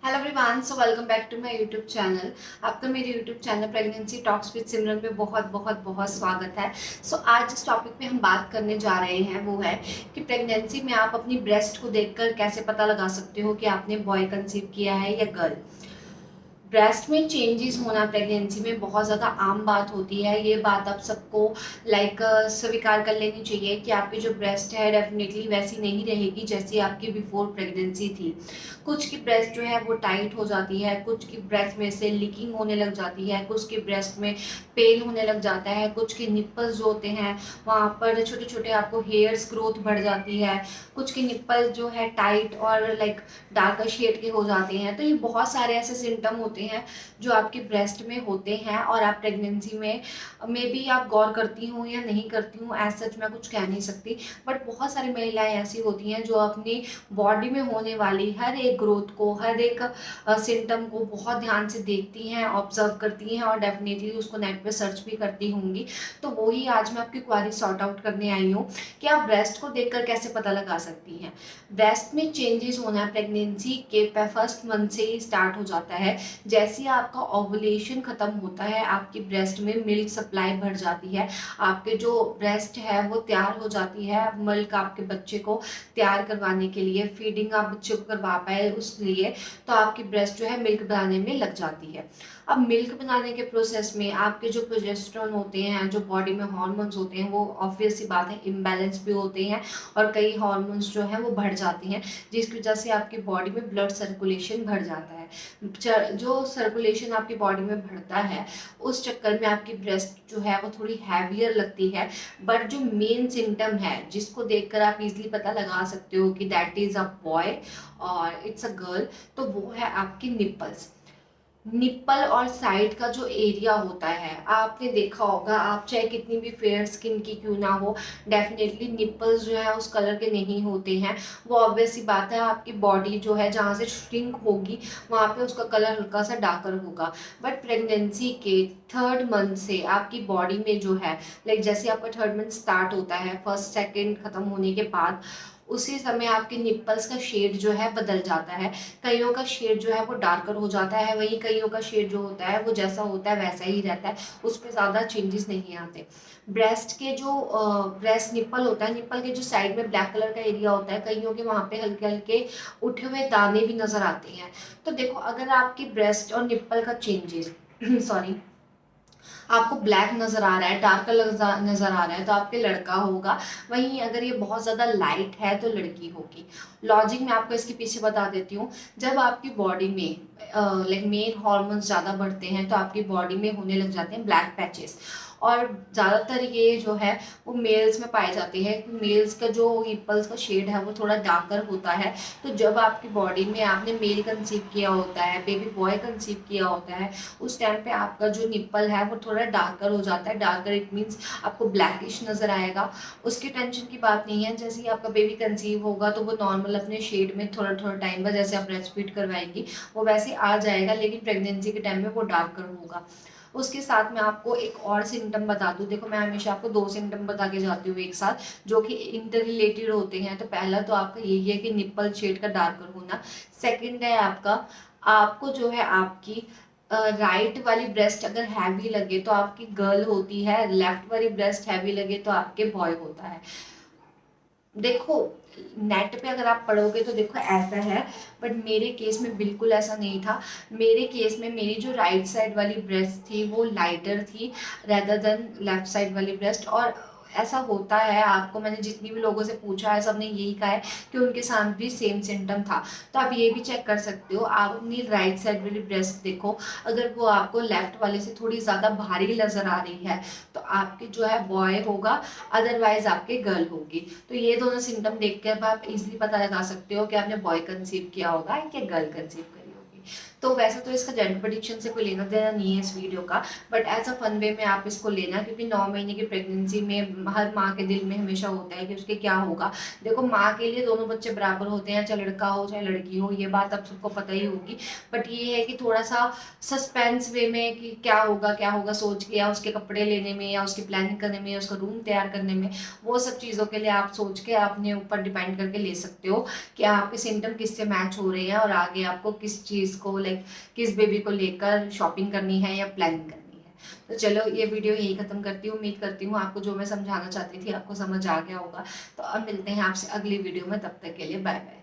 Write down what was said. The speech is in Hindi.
Hello everyone, so welcome back to my YouTube channel. आपका मेरे YouTube channel pregnancy talks with Simran पे बहुत बहुत बहुत स्वागत है। सो आज जिस टॉपिक पे हम बात करने जा रहे हैं वो है कि प्रेगनेंसी में आप अपनी ब्रेस्ट को देखकर कैसे पता लगा सकते हो कि आपने बॉय कंसीव किया है या गर्ल। ब्रेस्ट में चेंजेस होना प्रेगनेंसी में बहुत ज़्यादा आम बात होती है। ये बात आप सबको स्वीकार कर लेनी चाहिए कि आपकी जो ब्रेस्ट है डेफिनेटली वैसी नहीं रहेगी जैसी आपकी बिफोर प्रेगनेंसी थी। कुछ की ब्रेस्ट जो है वो टाइट हो जाती है, कुछ की ब्रेस्ट में से लीकिंग होने लग जाती है, कुछ की ब्रेस्ट में पेन होने लग जाता है, कुछ के निप्पल्स जो होते हैं वहाँ पर छोटे छोटे आपको हेयर्स ग्रोथ बढ़ जाती है, कुछ के निप्पल जो है टाइट और डार्कर शेड के हो जाते हैं। तो ये बहुत सारे ऐसे सिम्टम होते हैं जो आपके ब्रेस्ट में होते हैं और आप प्रेगनेंसी में भी आप गौर करती हूँ या नहीं करती हूँ, एज सच मैं कुछ कह नहीं सकती। बट बहुत सारी महिलाएं ऐसी होती हैं जो अपनी बॉडी में होने वाली हर एक ग्रोथ को, हर एक सिम्टम को बहुत ध्यान से देखती हैं, ऑब्जर्व करती हैं और डेफिनेटली उसको नेट पे सर्च भी करती होंगी। तो वही आज मैं आपकी क्वारी सॉर्ट आउट करने आई हूँ कि आप ब्रेस्ट को देखकर कैसे पता लगा सकती हैं। ब्रेस्ट में चेंजेस होना प्रेगनेंसी के फर्स्ट मंथ से ही स्टार्ट हो जाता है। जैसे ही आपका ओवुलेशन खत्म होता है आपकी ब्रेस्ट में मिल्क सप्लाई बढ़ जाती है, आपके जो ब्रेस्ट है वो तैयार हो जाती है मिल्क आपके बच्चे को तैयार करवाने के लिए, फीडिंग आप बच्चे को करवा पाए उस लिए। तो आपकी ब्रेस्ट जो है मिल्क बनाने में लग जाती है। अब मिल्क बनाने के प्रोसेस में आपके जो प्रोजेस्टेरोन होते हैं, जो बॉडी में हार्मोन्स होते हैं, वो ऑब्वियस सी बात है इम्बैलेंस भी होते हैं और कई हार्मोन्स जो हैं वो बढ़ जाती हैं, जिसकी वजह से आपकी बॉडी में ब्लड सर्कुलेशन बढ़ जाता है। जो सर्कुलेशन आपकी बॉडी में बढ़ता है उस चक्कर में आपकी ब्रेस्ट जो है वो थोड़ी हैवियर लगती है। बट जो मेन सिम्टम है जिसको देखकर आप इजीली पता लगा सकते हो कि दैट इज अ बॉय और इट्स अ गर्ल, तो वो है आपकी निप्पल्स। निप्पल और साइड का जो एरिया होता है आपने देखा होगा, आप चाहे कितनी भी फेयर स्किन की क्यों ना हो, डेफिनेटली निप्पल्स जो है उस कलर के नहीं होते हैं। वो ऑब्वियस सी बात है, आपकी बॉडी जो है जहाँ से श्रिंक होगी वहाँ पे उसका कलर हल्का सा डार्कर होगा। बट प्रेगनेंसी के थर्ड मंथ से आपकी बॉडी में जो है जैसे आपका थर्ड मंथ स्टार्ट होता है, फर्स्ट सेकेंड खत्म होने के बाद उसी समय आपके निप्पल्स का शेड जो है बदल जाता है। कईयों का शेड जो है वो डार्कर हो जाता है, वहीं कईयों का शेड जो होता है वो जैसा होता है वैसा ही रहता है, उस पर ज़्यादा चेंजेस नहीं आते। ब्रेस्ट के जो ब्रेस्ट निप्पल होता है, निप्पल के जो साइड में ब्लैक कलर का एरिया होता है, कईयों के वहाँ पे हल्के हल्के उठे हुए दाने भी नजर आते हैं। तो देखो, अगर आपकी ब्रेस्ट और निप्पल का चेंजेस सॉरी आपको ब्लैक नजर आ रहा है, डार्कर नजर आ रहा है, तो आपके लड़का होगा। वहीं अगर ये बहुत ज्यादा लाइट है तो लड़की होगी। लॉजिक मैं आपको इसके पीछे बता देती हूँ। जब आपकी बॉडी में मेल हॉर्मोन्स ज्यादा बढ़ते हैं तो आपकी बॉडी में होने लग जाते हैं ब्लैक पैचेस। और ज़्यादातर ये जो है वो मेल्स में पाए जाते हैं। मेल्स का जो निप्पल्स का शेड है वो थोड़ा डार्कर होता है। तो जब आपकी बॉडी में आपने मेल कंसीव किया होता है, बेबी बॉय कंसीव किया होता है, उस टाइम पे आपका जो निप्पल है वो थोड़ा डार्कर हो जाता है। डार्कर इट मीन्स आपको ब्लैकिश नजर आएगा। उसकी टेंशन की बात नहीं है, जैसे ही आपका बेबी कंसीव होगा तो वो नॉर्मल अपने शेड में थोड़ा थोड़ा टाइम बाद जैसे आप ब्रेस्ट फीड करवाएंगी वो वैसे आ जाएगा, लेकिन प्रेगनेंसी के टाइम में वो डार्कर होगा। उसके साथ मैं आपको एक और सिम्टम बता दूं। देखो, मैं हमेशा आपको दो सिम्टम बता के जाती हूँ एक साथ, जो कि इंटर रिलेटेड होते हैं। तो पहला तो आपका यही है कि निप्पल शेड का डार्कर होना। सेकंड है आपको जो है आपकी राइट वाली ब्रेस्ट अगर हैवी लगे तो आपकी गर्ल होती है, लेफ्ट वाली ब्रेस्ट हैवी लगे तो आपके बॉय होता है। देखो, नेट पे अगर आप पढ़ोगे तो देखो ऐसा है, बट मेरे केस में बिल्कुल ऐसा नहीं था। मेरे केस में मेरी जो राइट साइड वाली ब्रेस्ट थी वो लाइटर थी रेदर देन लेफ्ट साइड वाली ब्रेस्ट। और ऐसा होता है, आपको मैंने जितनी भी लोगों से पूछा है सबने यही कहा है कि उनके साथ भी सेम सिम्टम था। तो आप ये भी चेक कर सकते हो, आप अपनी राइट साइड वाली ब्रेस्ट देखो, अगर वो आपको लेफ्ट वाले से थोड़ी ज़्यादा भारी नज़र आ रही है तो आपके जो है बॉय होगा, अदरवाइज आपके गर्ल होगी। तो ये दोनों सिम्टम देख कर आप इजीली पता लगा सकते हो कि आपने बॉय कंसीव किया होगा या गर्ल कंसीव करी होगी। तो वैसे तो इसका जेंडर प्रेडिक्शन से कोई लेना देना नहीं है इस वीडियो का, but as a fun way में आप इसको लेना, क्योंकि 9 महीने की प्रेगनेंसी में हर माँ के दिल में हमेशा होता है कि उसके क्या होगा। देखो, माँ के लिए दोनों बच्चे बराबर होते हैं, चाहे लड़का हो चाहे लड़की हो, ये बात आप सबको पता ही होगी। बट ये है कि थोड़ा सा सस्पेंस वे में कि क्या होगा सोच के, या उसके कपड़े लेने में, या उसकी प्लानिंग करने में, या उसका रूम तैयार करने में, वो सब चीज़ों के लिए आप सोच के अपने ऊपर डिपेंड करके ले सकते हो कि आपके सिम्टम किससे मैच हो रहे हैं और आगे आपको किस चीज़ बेबीज़ को लाइक किस बेबी को लेकर शॉपिंग करनी है या प्लानिंग करनी है। तो चलो ये वीडियो यही खत्म करती हूँ। उम्मीद करती हूँ आपको जो मैं समझाना चाहती थी आपको समझ आ गया होगा। तो अब मिलते हैं आपसे अगली वीडियो में, तब तक के लिए बाय बाय।